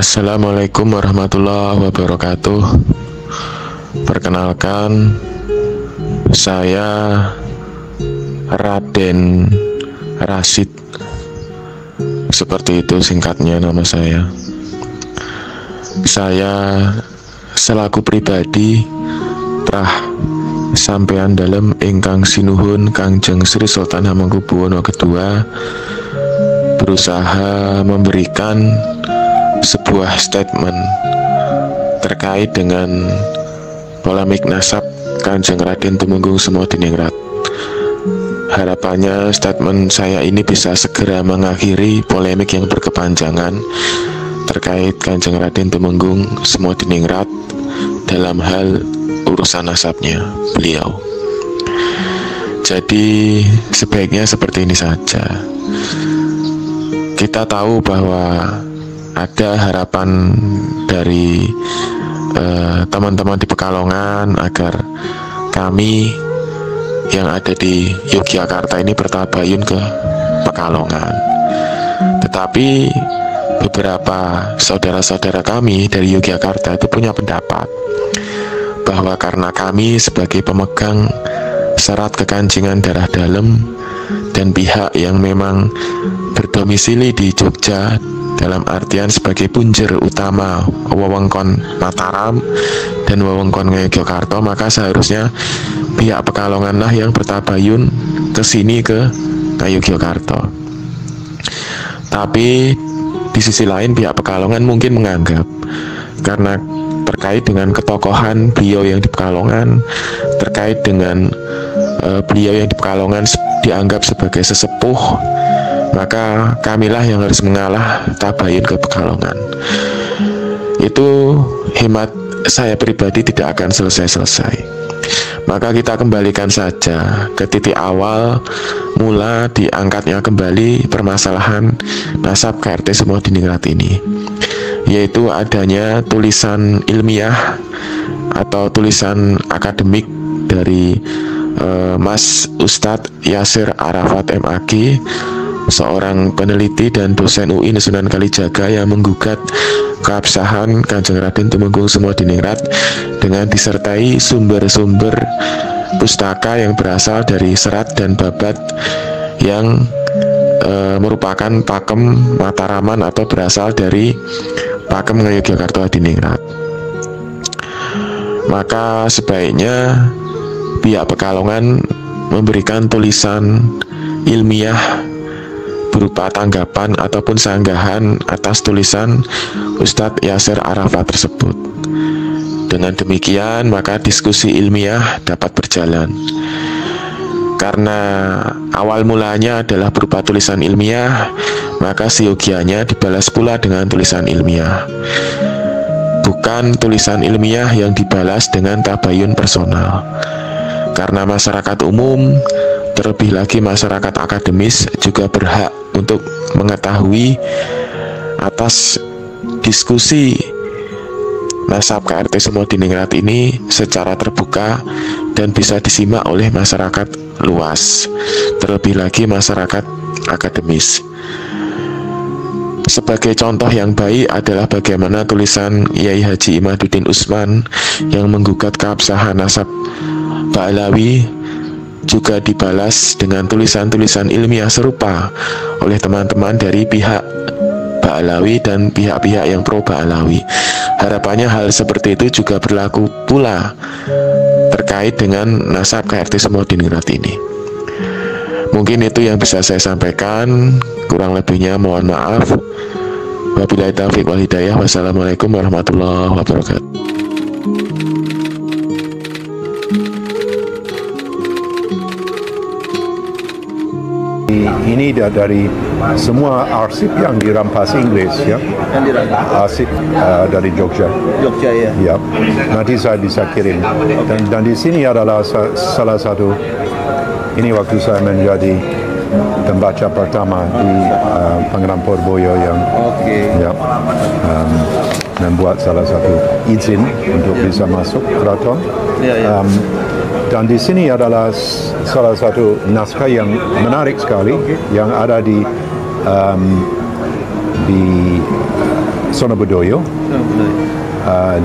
Assalamualaikum warahmatullahi wabarakatuh. Perkenalkan, saya Raden Rasid. Seperti itu singkatnya nama saya. Saya selaku pribadi trah sampean dalem ingkang sinuhun Kangjeng Sri Sultan Hamengkubuwono II berusaha memberikan sebuah statement terkait dengan polemik nasab Kanjeng Raden Tumenggung Semodiningrat. Harapannya statement saya ini bisa segera mengakhiri polemik yang berkepanjangan terkait Kanjeng Raden Tumenggung Semodiningrat dalam hal urusan nasabnya beliau. Jadi sebaiknya seperti ini saja. Kita tahu bahwa ada harapan dari teman-teman di Pekalongan agar kami yang ada di Yogyakarta ini bertabayun ke Pekalongan. Tetapi beberapa saudara-saudara kami dari Yogyakarta itu punya pendapat bahwa karena kami sebagai pemegang syarat kekancingan darah dalam dan pihak yang memang berdomisili di Jogja dalam artian sebagai punjer utama wewengkon Mataram dan wewengkon Ngayogyakarta, maka seharusnya pihak Pekalongan lah yang bertabayun ke sini ke Ngayogyakarta. Tapi di sisi lain pihak Pekalongan mungkin menganggap karena terkait dengan ketokohan beliau yang di Pekalongan, terkait dengan beliau yang di Pekalongan dianggap sebagai sesepuh, maka kamilah yang harus mengalah tabayun ke Pekalongan. Itu hemat saya pribadi tidak akan selesai-selesai. Maka kita kembalikan saja ke titik awal mula diangkatnya kembali permasalahan nasab KRT Semodiningrat ini, yaitu adanya tulisan ilmiah atau tulisan akademik dari Mas Ustadz Yasir Arafat MAG, seorang peneliti dan dosen UI Sunan Kalijaga yang menggugat keabsahan Kanjeng Raden Tumenggung Semodiningrat dengan disertai sumber-sumber pustaka yang berasal dari serat dan babat yang merupakan pakem Mataraman atau berasal dari pakem Ngayogyakarta Hadiningrat. Maka sebaiknya pihak Pekalongan memberikan tulisan ilmiah berupa tanggapan ataupun sanggahan atas tulisan Ustadz Yasir Arafat tersebut. Dengan demikian maka diskusi ilmiah dapat berjalan. Karena awal mulanya adalah berupa tulisan ilmiah, maka seyogianya dibalas pula dengan tulisan ilmiah, bukan tulisan ilmiah yang dibalas dengan tabayun personal. Karena masyarakat umum, terlebih lagi masyarakat akademis juga berhak untuk mengetahui atas diskusi nasab KRT Semodiningrat ini secara terbuka dan bisa disimak oleh masyarakat luas, terlebih lagi masyarakat akademis. Sebagai contoh yang baik adalah bagaimana tulisan Yai Haji Imaduddin Usman yang menggugat keabsahan nasab Ba'alawi juga dibalas dengan tulisan-tulisan ilmiah serupa oleh teman-teman dari pihak Ba'alawi dan pihak-pihak yang pro Ba'alawi. Harapannya hal seperti itu juga berlaku pula terkait dengan nasab KRT Semodiningrat ini. Mungkin itu yang bisa saya sampaikan, kurang lebihnya mohon maaf. Wabillahi taufiq wal hidayah. Wassalamualaikum warahmatullahi wabarakatuh. Ini dari semua arsip yang dirampas Inggris, ya. Yang dirampas. Arsip dari Jogja. Jogja ya. Ya. Nanti saya bisa kirim. Dan di sini adalah salah satu. Ini waktu saya menjadi pembaca pertama di Pangeran Purboyo yang ya, membuat salah satu izin untuk bisa masuk keraton. Dan di sini adalah salah satu naskah yang menarik sekali yang ada di Sonobudoyo.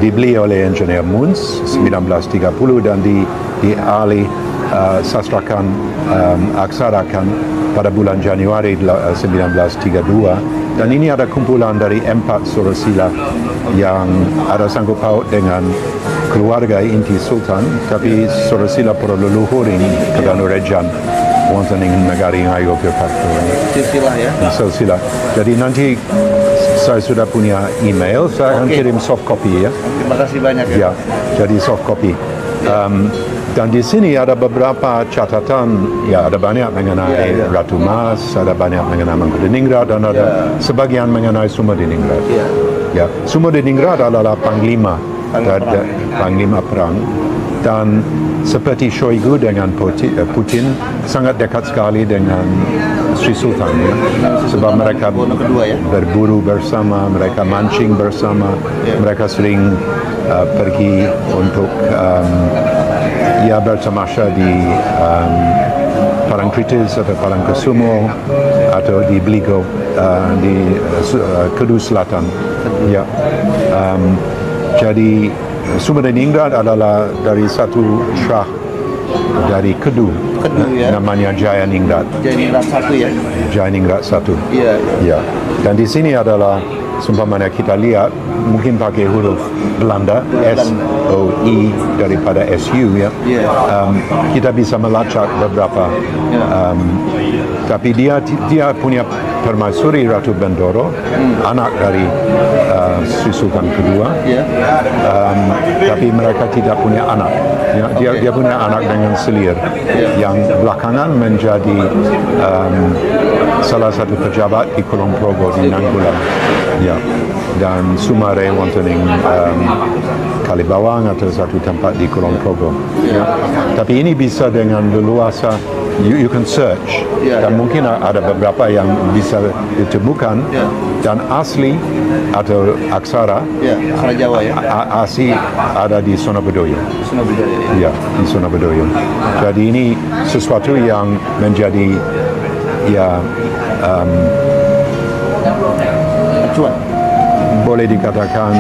Dibeli oleh engineer Muns 1930 dan dialih sastrakan aksarakan pada bulan Januari 1932. Dan ini ada kumpulan dari 4 surasila yang ada sangkut paut dengan keluarga inti Sultan, tapi surasila para leluhur ini Kedanurejan wonten ing negari Ngayogyakarta. Silsilah ya. Silsilah. Jadi nanti saya sudah punya email, saya akan kirim soft copy ya. Terima kasih banyak ya. Ya, jadi soft copy. Dan di sini ada beberapa catatan, ya ada banyak mengenai Ratu Mas, ada banyak mengenai Mangkuniningrat, dan ada sebagian mengenai Sumediningrat. Ya, Sumediningrat adalah panglima perang, dan seperti Shoigu dengan Putin sangat dekat sekali dengan Sri Sultan ya. Sebab mereka berburu bersama, mereka mancing bersama, mereka sering pergi untuk bertamasya di Parangtritis atau Parangkusumo atau di Bligo di Kedu Selatan. Ya, jadi Sumediningrat adalah dari satu Shah dari Kedu ya? Namanya Jayaningrat. Jayaningrat 1 ya. Jayaningrat 1. Iya. Ya. Dan di sini adalah seumpamanya kita lihat mungkin pakai huruf Belanda SOE daripada SU ya. Kita bisa melacak beberapa. Tapi dia punya permaisuri Ratu Bendoro, anak dari Sri Sultan kedua. Tapi mereka tidak punya anak. Ya, dia punya anak dengan selir yang belakangan menjadi salah satu pejabat di Kulon Progo di Nainggolan. Ya, dan Sumare wonten ing Kalibawang atau satu tempat di Kulon Progo. Ya. Tapi ini bisa dengan leluasa, you can search dan mungkin ada beberapa yang bisa ditemukan dan asli atau aksara aksara Jawa ya. Asli ada di Sonobudoyo. Ya, di Sonobudoyo. Jadi ini sesuatu yang menjadi boleh dikatakan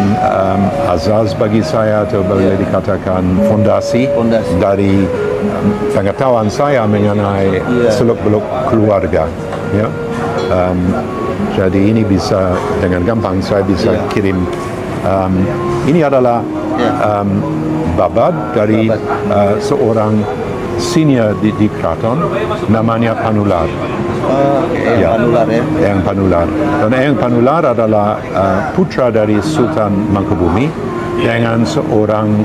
azaz bagi saya atau boleh dikatakan fondasi dari pengetahuan saya mengenai seluk-beluk keluarga. Ya. Jadi ini bisa dengan gampang saya bisa kirim. Ini adalah babad dari seorang senior di keraton namanya Panular. Panular ya. Eyang Panular. Dan Eyang Panular adalah putra dari Sultan Mangkubumi dengan seorang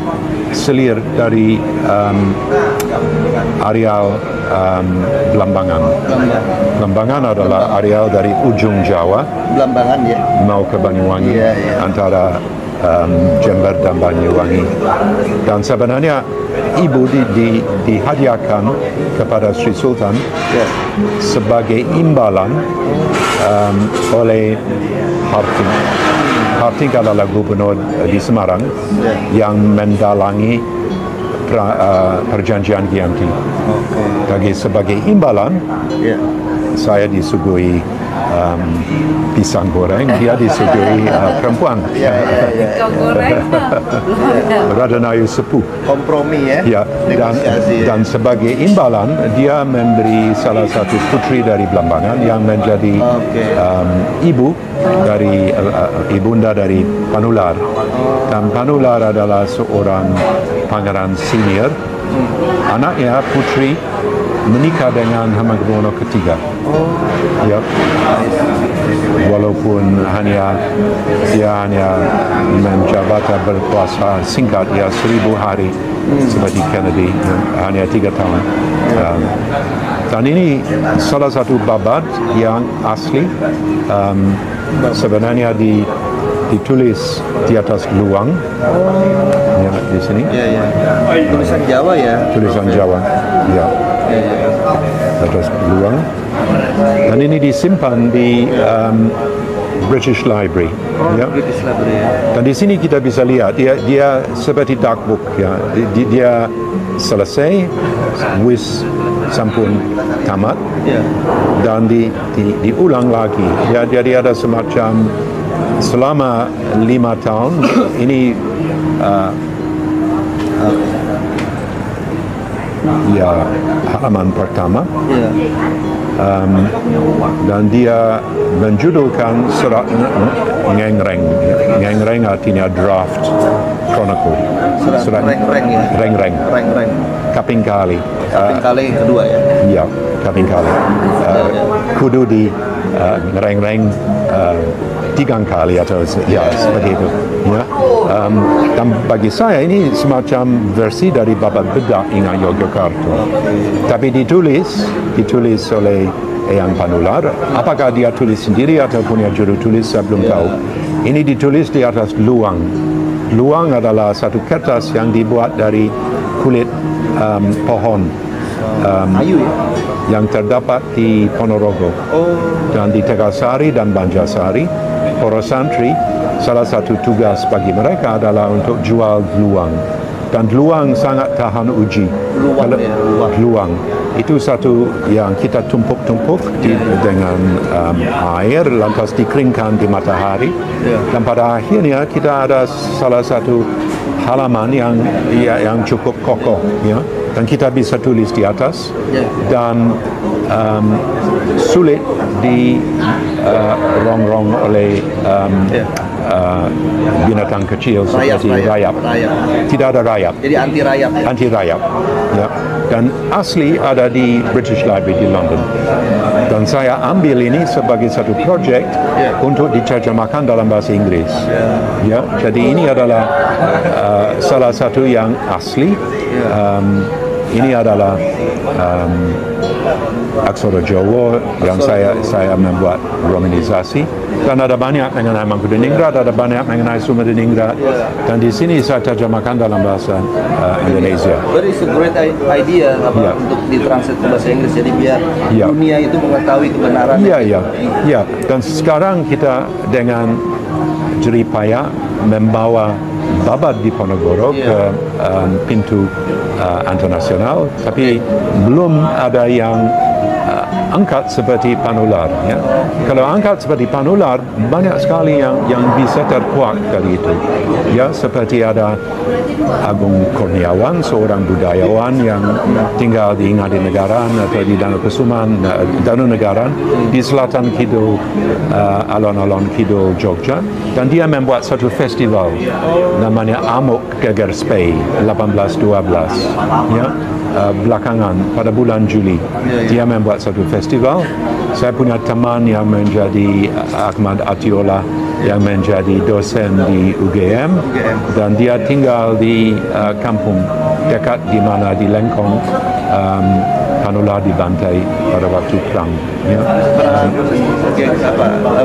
selir dari areal Belambangan. Belambangan adalah areal dari ujung Jawa. Belambangan ya. Mau ke Banyuwangi antara Jember dan Banyuwangi. Dan sebenarnya ibu dihadiahkan kepada Sri Sultan sebagai imbalan oleh Harting. Harting adalah gubernur di Semarang yang mendalangi perjanjian Giyanti. Jadi sebagai imbalan saya disuguhi pisang goreng, dia disuguhi perempuan. Radanayu sepuh. Kompromi ya. Dan sebagai imbalan dia memberi salah satu putri dari Belambangan yang menjadi ibu dari ibunda dari Panular. Dan Panular adalah seorang pangeran senior. Anaknya putri menikah dengan Hamengkubuwono ketiga. Ya. Walaupun dia hanya menjabat berkuasa singkat, 1000 hari seperti Kennedy, hanya 3 tahun. Dan ini salah satu babad yang asli, sebenarnya ditulis di atas luang. Ya, di sini. Tulisan Jawa ya. Tulisan Jawa. Ya. Atas luang. Dan ini disimpan di British Library. British Library ya. Dan di sini kita bisa lihat dia seperti dark book ya. Dia selesai, wis sampun tamat dan diulang lagi. Jadi ada semacam selama 5 tahun ini ya halaman pertama. Dan dia menjudulkan surat Ngengreng. Ngengreng artinya draft chronicle. Surat Reng-reng ya. Reng-reng. Reng-reng. Kaping kali. Kaping kali yang kedua ya. Ya, kaping kali. Kudu di ngereng-reng 3 kali atau ya seperti itu. Ya. Dan bagi saya ini semacam versi dari Babat Bedah Ingat Yogyakarta. Tapi ditulis oleh Eyang Panular. Apakah dia tulis sendiri atau punya juru tulis, saya belum tahu. Ini ditulis di atas luang. Luang adalah satu kertas yang dibuat dari kulit pohon. Kayu ya? Yang terdapat di Ponorogo dan di Tegasari dan Banjarsari. Para santri, salah satu tugas bagi mereka adalah untuk jual luang. Dan luang sangat tahan uji. Luang. Itu satu yang kita tumpuk-tumpuk dengan air, lantas dikeringkan di matahari. Dan pada akhirnya kita ada salah satu halaman yang cukup kokoh. Ya. Dan kita bisa tulis di atas. Dan sulit rongrong oleh binatang kecil seperti rayap. Tidak ada rayap. Jadi anti rayap. Ya. Dan asli ada di British Library di London. Dan saya ambil ini sebagai satu projek untuk diterjemahkan dalam bahasa Inggris. Ya. Jadi ini adalah salah satu yang asli. Ini adalah aksara Jawa yang saya membuat romanisasi, dan ada banyak mengenai Mangkuniningrat, ada banyak mengenai Sumediningrat, dan di sini saya terjemahkan dalam bahasa Indonesia. But it's a great idea untuk ditranslate ke bahasa Inggris, jadi biar dunia itu mengetahui kebenaran. Iya. Dan sekarang kita dengan jerih payah membawa Babat di Ponorogo ke pintu internasional, tapi belum ada yang angkat seperti Panular. Ya. Kalau angkat seperti Panular, banyak sekali yang bisa terkuak dari itu. Ya, seperti ada Agung Kurniawan, seorang budayawan yang tinggal di Ngadinegaran atau di Danau Kusuman, Danau Negaran, di selatan kidul, alon-alon kidul Jogja, dan dia membuat satu festival namanya Amuk Geger Spey 1812. Ya. Belakangan pada bulan Juli dia membuat satu festival. Saya punya teman yang menjadi Ahmad Atiola yang menjadi dosen di UGM, dan dia tinggal di kampung dekat di mana di Lengkong Panular dibantai pada waktu perang. Ya.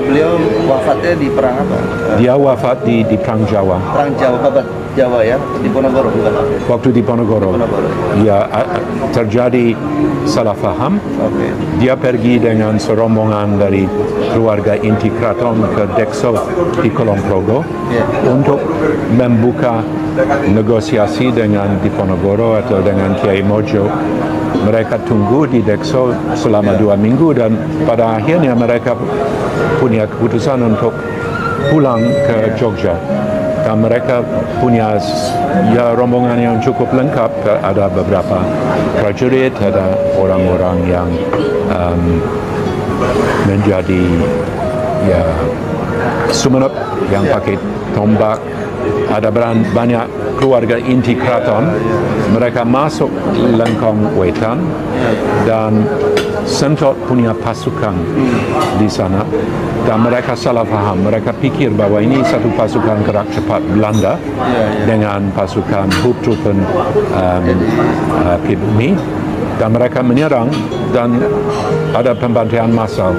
Beliau wafatnya di perang apa? Dia wafat di perang Jawa. Perang Jawa, Babat Jawa ya, di Ponorogo bukan? Waktu di Ponorogo. Ya, terjadi salah faham. Dia pergi dengan serombongan dari keluarga inti keraton ke Dekso di Kulon Progo untuk membuka negosiasi dengan Diponegoro atau dengan Kiai Mojo. Mereka tunggu di Dekso selama 2 minggu, dan pada akhirnya mereka punya keputusan untuk pulang ke Jogja. Dan mereka punya rombongan yang cukup lengkap. Ada beberapa prajurit, ada orang-orang yang menjadi sumenep yang pakai tombak. Ada banyak keluarga inti keraton. Mereka masuk Lengkong Wetan, dan Sentot punya pasukan di sana, dan mereka salah faham. Mereka pikir bahwa ini satu pasukan gerak cepat Belanda dengan pasukan Hubtruppen Pribumi, dan mereka menyerang dan ada pembantaian massal.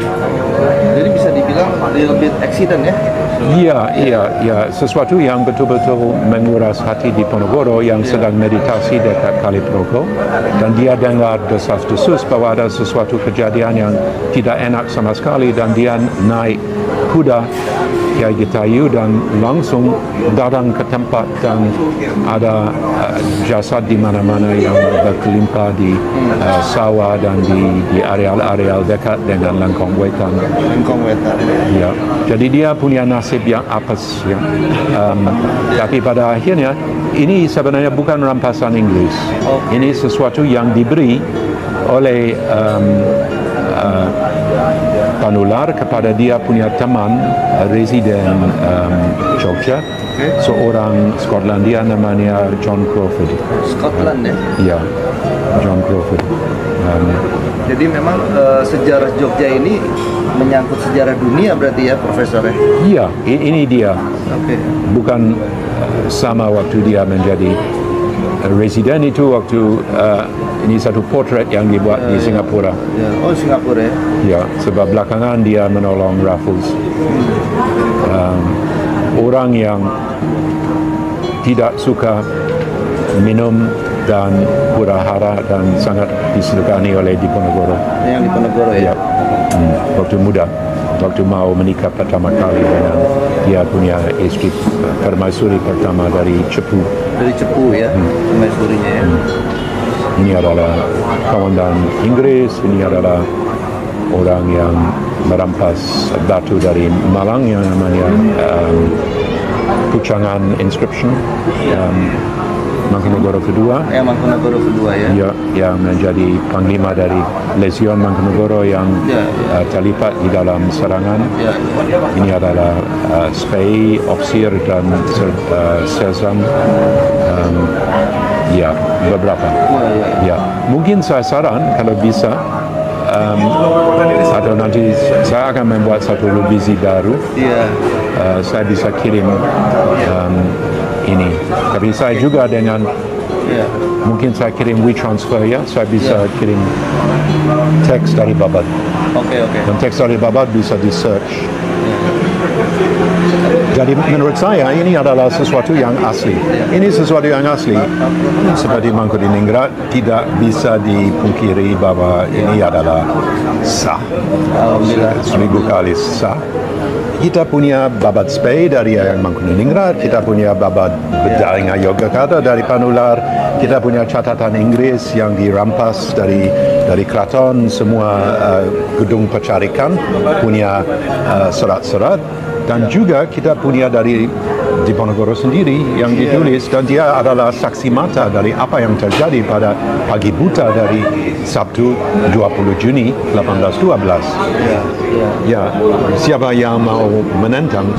Jadi bisa dibilang lebih accident ya? Iya, sesuatu yang betul-betul menguras hati di Ponorogo yang sedang meditasi dekat Kali Progo, dan dia dengar desas-desus bahwa ada sesuatu kejadian yang tidak enak sama sekali, dan dia naik kuda Kiai Getayu dan langsung datang ke tempat dan ada jasad di mana-mana yang berkelimpah di sawah dan di areal-areal dekat dengan Lengkong Wetan. Lengkong Wetan. Ya, jadi dia punya nasib yang apes. Ya. Tapi pada akhirnya ini sebenarnya bukan rampasan Inggris. Ini sesuatu yang diberi oleh Panular kepada dia punya teman residen Jogja, seorang Skotlandia namanya John Crawford. Scotland ya? Ya, John Crawford. Jadi memang sejarah Jogja ini menyangkut sejarah dunia berarti ya, Profesor ya? Iya, ini dia. Bukan sama waktu dia menjadi residen itu waktu ini satu potret yang dibuat di Singapura. Ya. Oh, Singapura ya? Ya, sebab belakangan dia menolong Raffles. Orang yang tidak suka minum dan hura-hara dan sangat disegani oleh Diponegoro. Yang Diponegoro ya? Waktu muda, waktu mau menikah pertama kali dengan dia punya istri permaisuri pertama dari Cepu. Dari Cepu ya, permaisurinya ya. Ini adalah komandan Inggris, ini adalah orang yang merampas batu dari Malang yang namanya Pucangan Inscription. Mangkunegoro kedua. Mangkunegoro kedua ya. Ya, yang menjadi panglima dari Lesion Mangkunegoro yang terlibat di dalam serangan. Ini adalah Spey, Ofsir dan Sesam. Ya, beberapa. Ya, mungkin saya saran kalau bisa atau nanti saya akan membuat satu revisi baru. Saya bisa kirim ini. Tapi saya juga dengan mungkin saya kirim WeTransfer ya, saya bisa kirim teks dari Babad. Dan teks dari Babad bisa di search. Jadi menurut saya ini adalah sesuatu yang asli. Ini sesuatu yang asli. Seperti Mangkubumi tidak bisa dipungkiri bahwa ini adalah sah. 1000 kali sah. Kita punya Babad Spey dari Mangkunegoro, kita punya Babad Bedaringa Yogyakarta dari Panular, kita punya catatan Inggris yang dirampas dari keraton, semua gedung pencarikan punya serat-serat, dan juga kita punya dari Diponegoro sendiri yang ditulis, dan dia adalah saksi mata dari apa yang terjadi pada pagi buta dari Sabtu 20 Juni 1812. Ya, siapa yang mau menentang?